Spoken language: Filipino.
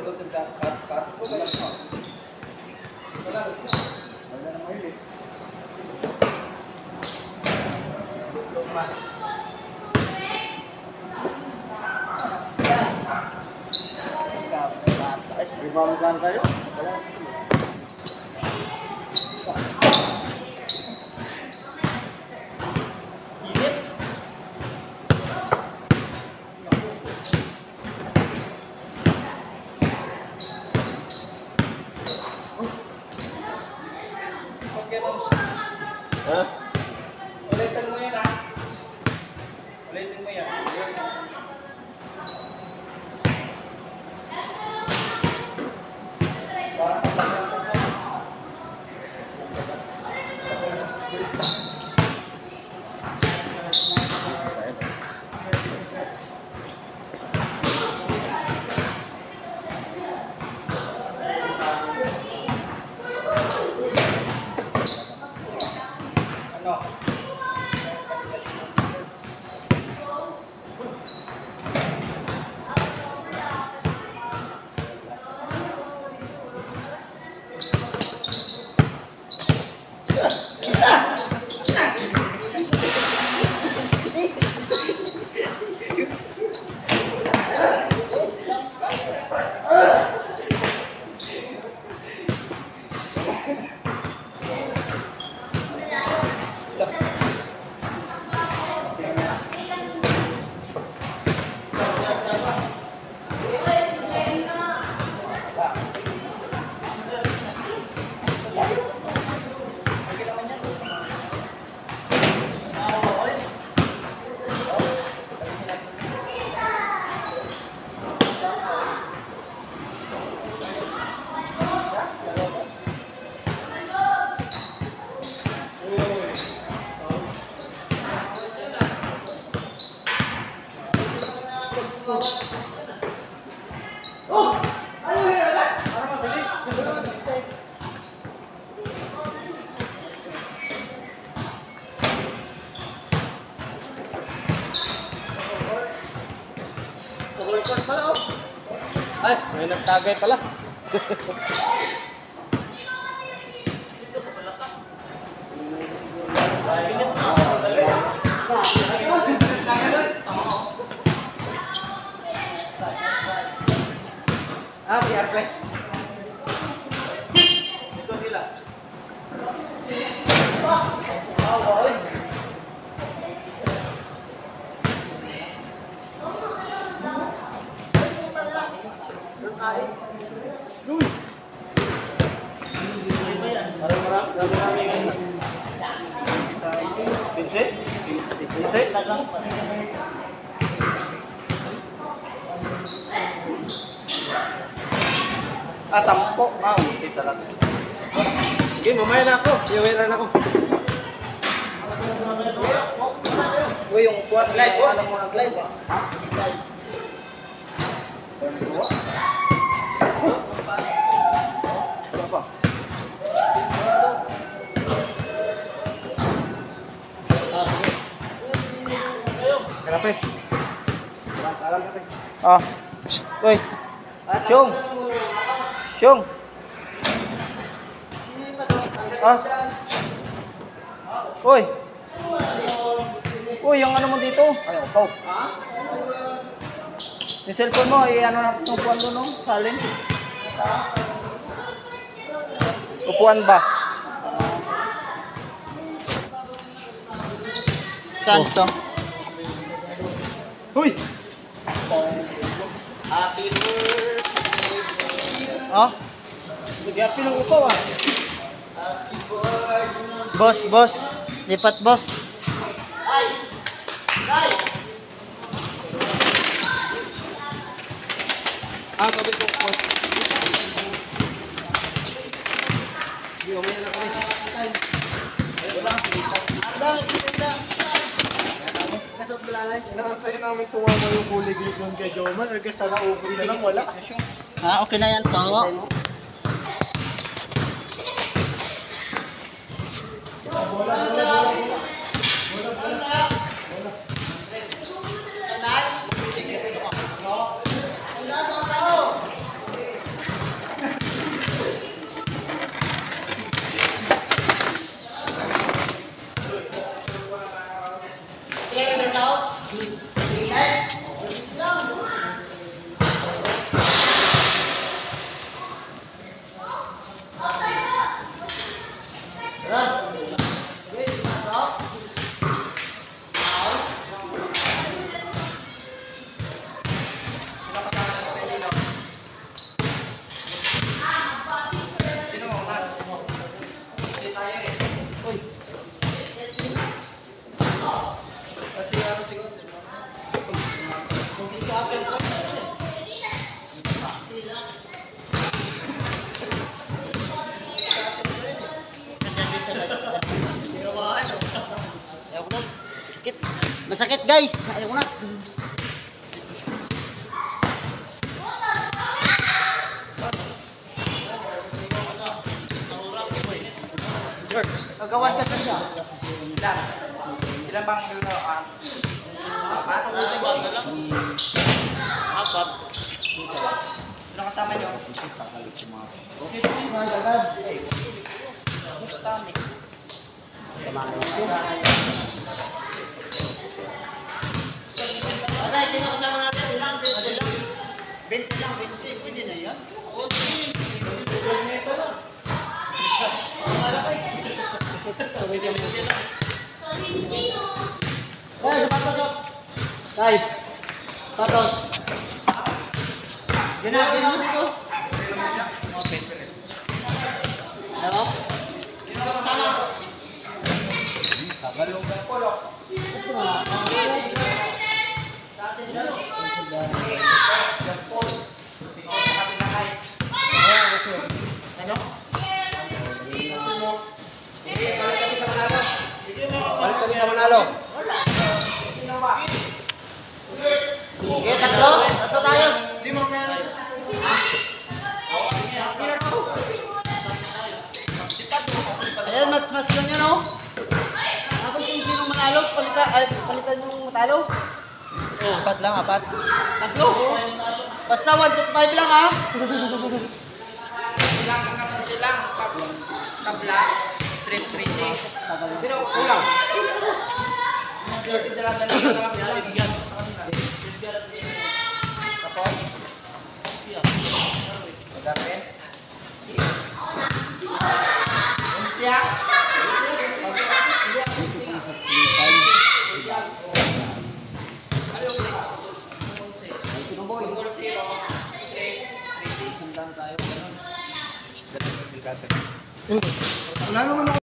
sagot sa katos ko ba yan? Wala na mileage. Luma. Ibamasan kayo? Wala. Hah? Ulitin mo yan, ha? Ulitin mo yan. Ay, may nagtagay pala. Biar play. Ito sila. Sampo. Sige talaga. Sige, mamaya na ako. Iyawiran ako. Uy, yung kuwan live, boss. Ano mo nag-live, ba? Grabe. Uy. Syong. Syong. Uy. Uy, yung ano mo dito? Ay, upaw. Yung cellphone mo, ano na upuan doon, no? Salin. Upuan ba? Saan to? Uy! Happy birthday. Happy ng upaw, ah. Happy birthday. Boss. Lipat, boss. Ay! Ay! Kabit ko. Sige, mamaya na kami. Nakatay namin tumama yung kulig-lig nun kay Joman. Or kasi naubos na lang, wala. Okay na yan to. Masakit guys. Ayoko na. Agawan ka siya. Ilan bang Apat. Sino kasama nyo? Patay, sino kasama natin? 20 lang, 20. Pwede na yan. Guys, patos. Guys, patos. Ginawa dito. Ano? Sino ka kasama? Kagalong ka po, lo. Ano? Balik kami sa Manalo. Okay, tatlo. Tatlo tayo. Ayan, match-match lang yan, oh. Tapos yung sinong manalo, palitan yung matalo. Oh, apat lang, apat. Tatlo. Basta 1 to 5 lang, ha? Ilang hanggang silang pag tabla, straight racing. Pero kulang. Kasi dala-dala na lang sila. Tapos, magkape. Siya. Wala naman ako.